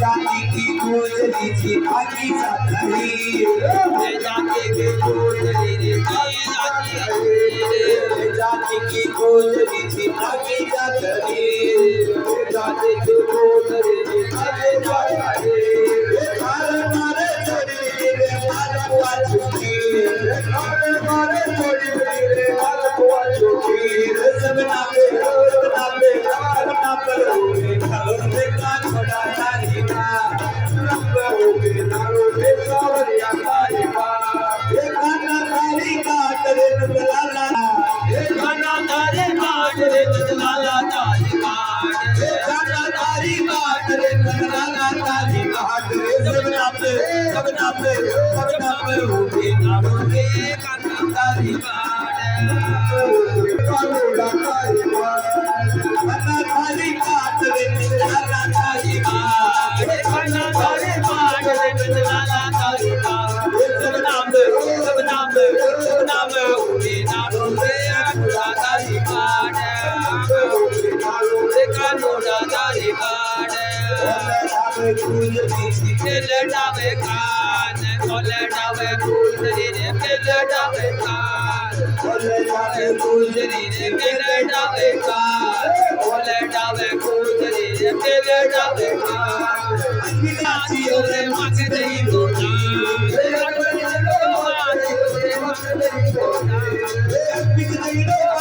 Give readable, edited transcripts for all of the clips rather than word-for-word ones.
जाति की गोजरी थी आगे जाती जाति की गोजरी थी जाति की गोजरी थी आगे जाती जाति की गोजरी थी आगे जाती मारे छोड़ी रे मालवा छुटी मारे छोड़ी रे मालवा छुटी सब नामे पर होए खलों में कान बड़ा तारी का रंग होए नारों में सावरिया तारी का ये गाना तारी का तेरे नजलाला ये गाना तारी का तेरे नजलाला तारी का ये गाना तारी का तेरे नजलाला तारी का तेरे सब नामे होए नारों में गाना तारी का कानूड़ा तारी का तारी काट रे नजलाला तारी का खाना तारी काट रे नजलाला तारी का सब नाम उन्हें नारों से कानूड़ा तारी काट रे कानूड़ा तारी काट लटावे कान लटावे गुजरी रे लटावे कान लटावे गुजरी रे लटावे कान लटावे गुजरी रे लटावे कान आजियो रे मांगे दही बोला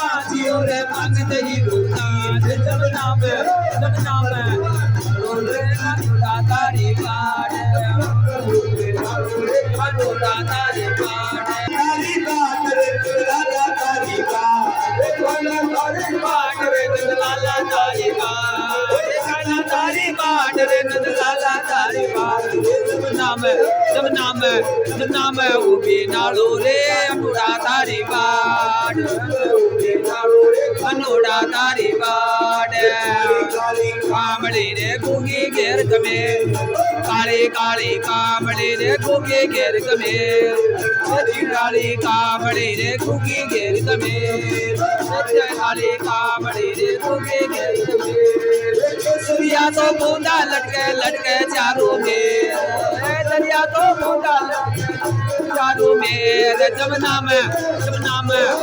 आजियो रे मांगे दही बोला जब नाम तारी काट कानूड़ा तारी काट तारी काट रे नजलाला तारी का खाना तारी काट रे नजलाला तारी का खाना तारी काट रे नजलाला तारी का सब नाम उबे नालो रे अनुड़ा तारी काट अनुड़ा तारी काट कामड़े रे गुगी घेर कमे काली काली कामड़े रे गुगी घेर कमे काली कामड़े रे गुगी घेर कमे काली कामड़े रे गुगी घेर कमे दरिया तो बूंदा लटके चारों में दरिया तो बूंदा लटके चारों में जब नाम